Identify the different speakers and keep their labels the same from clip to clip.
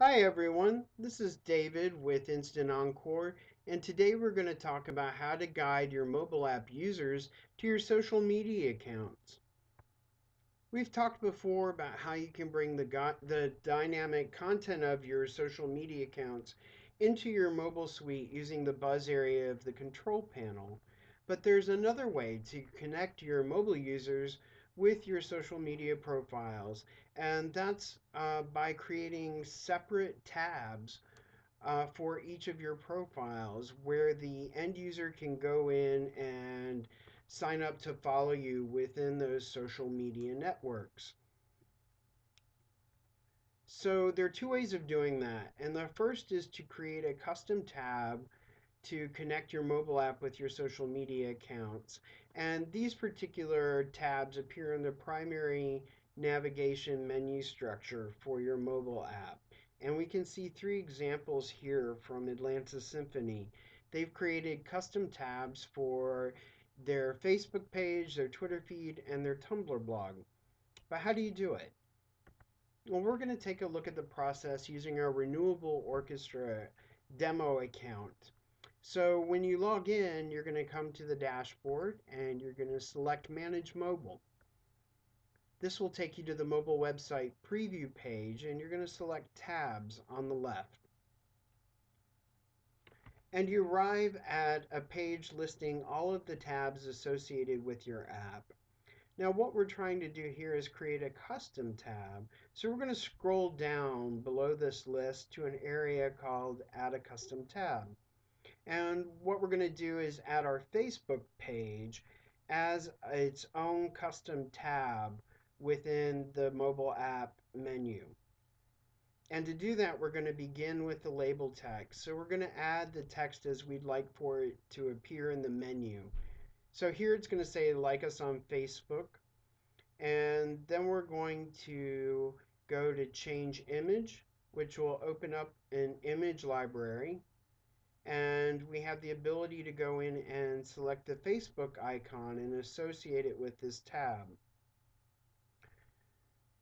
Speaker 1: Hi everyone, this is David with Instant Encore, and today we're going to talk about how to guide your mobile app users to your social media accounts. We've talked before about how you can bring the dynamic content of your social media accounts into your mobile suite using the buzz area of the control panel. But there's another way to connect your mobile users with your social media profiles, and that's by creating separate tabs for each of your profiles where the end user can go in and sign up to follow you within those social media networks. So there are two ways of doing that. And the first is to create a custom tab to connect your mobile app with your social media accounts. And these particular tabs appear in the primary navigation menu structure for your mobile app. And we can see three examples here from Atlanta Symphony. They've created custom tabs for their Facebook page, their Twitter feed, and their Tumblr blog. But how do you do it? Well, we're going to take a look at the process using our Renewable Orchestra demo account. So when you log in, you're going to come to the dashboard and you're going to select Manage Mobile. This will take you to the mobile website preview page, and you're going to select Tabs on the left. And you arrive at a page listing all of the tabs associated with your app. Now what we're trying to do here is create a custom tab. So we're going to scroll down below this list to an area called Add a Custom Tab. And what we're going to do is add our Facebook page as its own custom tab within the mobile app menu. And to do that, we're going to begin with the label text. So we're going to add the text as we'd like for it to appear in the menu. So here it's going to say, like us on Facebook. And then we're going to go to change image, which will open up an image library. And we have the ability to go in and select the Facebook icon and associate it with this tab.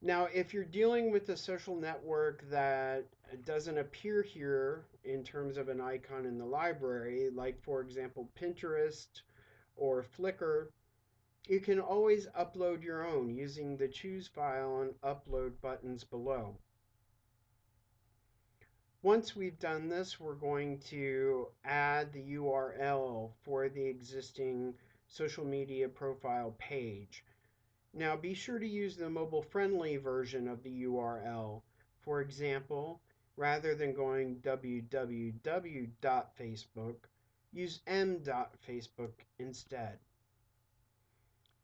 Speaker 1: Now, if you're dealing with a social network that doesn't appear here in terms of an icon in the library, like for example, Pinterest or Flickr, you can always upload your own using the Choose File and Upload buttons below. Once we've done this, we're going to add the URL for the existing social media profile page. Now be sure to use the mobile-friendly version of the URL. For example, rather than going www.facebook, use m.facebook instead.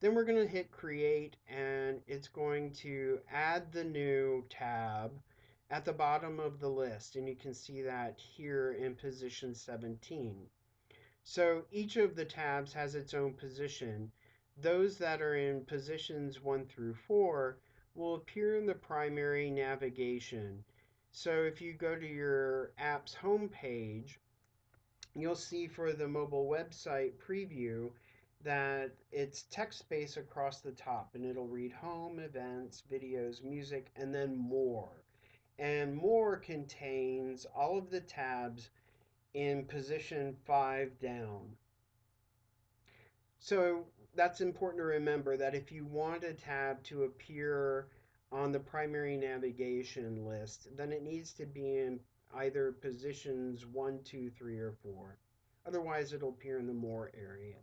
Speaker 1: Then we're going to hit create, and it's going to add the new tab at the bottom of the list. And you can see that here in position 17. So each of the tabs has its own position. Those that are in positions 1 through 4 will appear in the primary navigation. So if you go to your app's home page, you'll see for the mobile website preview that it's text space across the top, and it'll read home, events, videos, music, and then more. And more contains all of the tabs in position 5 down. So that's important to remember that if you want a tab to appear on the primary navigation list, then it needs to be in either positions 1, 2, 3, or 4. Otherwise, it'll appear in the more area.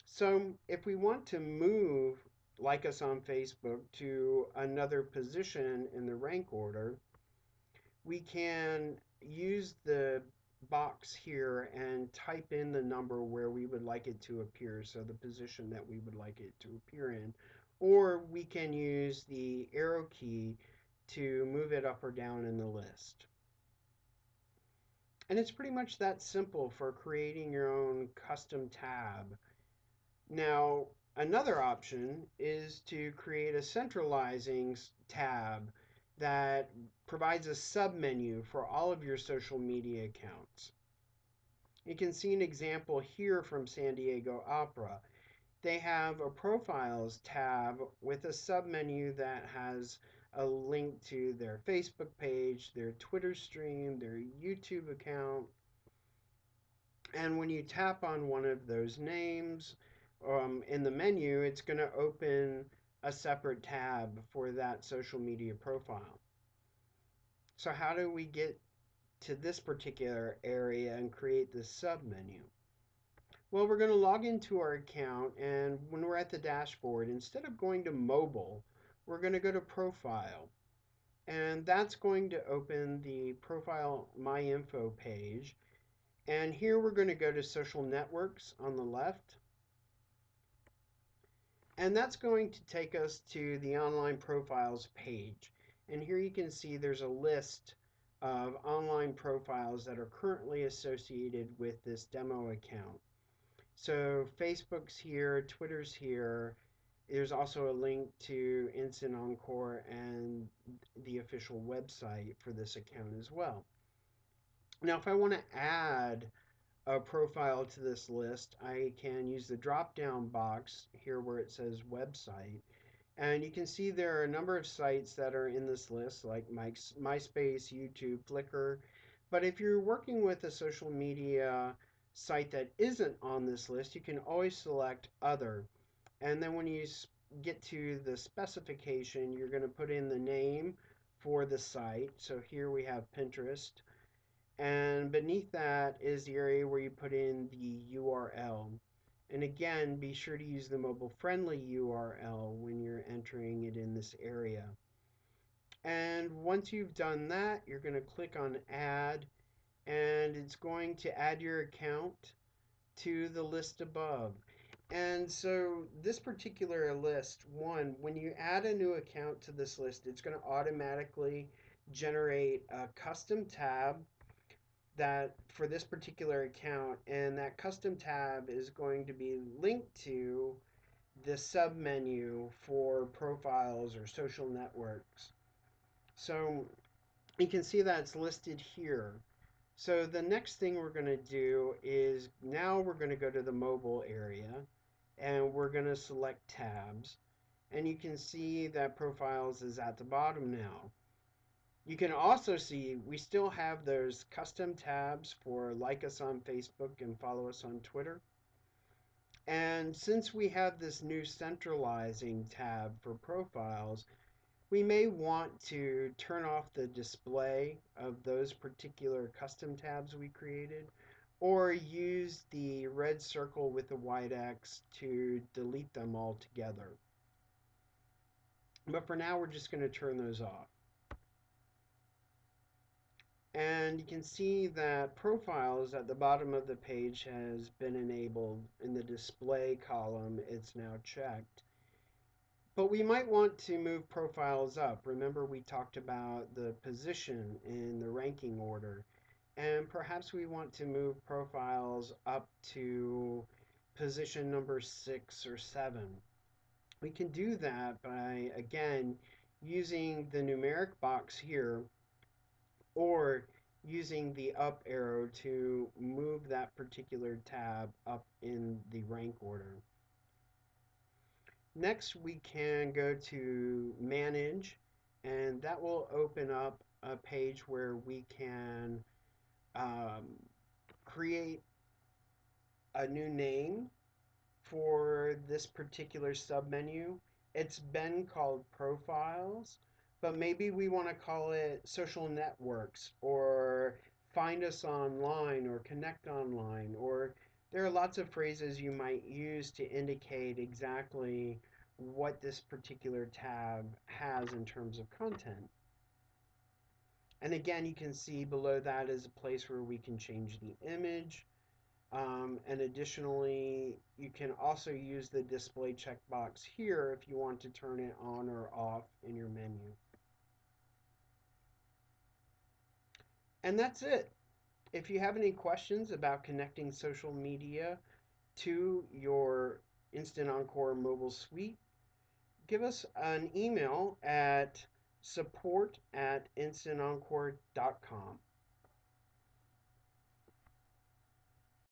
Speaker 1: So if we want to move Like Us on Facebook to another position in the rank order, we can use the box here and type in the number where we would like it to appear, so the position that we would like it to appear in. Or we can use the arrow key to move it up or down in the list. And it's pretty much that simple for creating your own custom tab. Now, another option is to create a centralizing tab that provides a submenu for all of your social media accounts. You can see an example here from San Diego Opera. They have a Profiles tab with a submenu that has a link to their Facebook page, their Twitter stream, their YouTube account. And when you tap on one of those names in the menu, it's going to open a separate tab for that social media profile. So how do we get to this particular area and create this submenu? Well, we're going to log into our account, and when we're at the dashboard, instead of going to mobile, we're going to go to profile. And that's going to open the profile My Info page. And here we're going to go to social networks on the left. And that's going to take us to the online profiles page. And here you can see there's a list of online profiles that are currently associated with this demo account. So Facebook's here, Twitter's here. There's also a link to Instant Encore and the official website for this account as well. Now, if I want to add a profile to this list, I can use the drop down box here where it says website. And you can see there are a number of sites that are in this list, like MySpace, YouTube, Flickr. But if you're working with a social media site that isn't on this list, you can always select Other. And then when you get to the specification, you're going to put in the name for the site. So here we have Pinterest. And beneath that is the area where you put in the URL. And again, be sure to use the mobile-friendly URL when you're entering it in this area. And once you've done that, you're going to click on Add, and it's going to add your account to the list above. And so this particular list, when you add a new account to this list, it's going to automatically generate a custom tab that for this particular account, and that custom tab is going to be linked to the submenu for profiles or social networks. So you can see that it's listed here. So the next thing we're going to do is now we're going to go to the mobile area and we're going to select tabs. And you can see that profiles is at the bottom now. You can also see we still have those custom tabs for like us on Facebook and follow us on Twitter. And since we have this new centralizing tab for profiles, we may want to turn off the display of those particular custom tabs we created, or use the red circle with the white X to delete them all together. But for now, we're just going to turn those off. And you can see that profiles at the bottom of the page has been enabled. In the display column, it's now checked. But we might want to move profiles up. Remember, we talked about the position in the ranking order. And perhaps we want to move profiles up to position number 6 or 7. We can do that by, again, using the numeric box here, or using the up arrow to move that particular tab up in the rank order. Next, we can go to Manage, and that will open up a page where we can create a new name for this particular submenu. It's been called Profiles, but maybe we want to call it Social Networks, or Find Us Online, or Connect Online, or there are lots of phrases you might use to indicate exactly what this particular tab has in terms of content. And again, you can see below that is a place where we can change the image. And additionally, you can also use the display checkbox here if you want to turn it on or off in your menu. And that's it. If you have any questions about connecting social media to your Instant Encore mobile suite, give us an email at support@instantencore.com.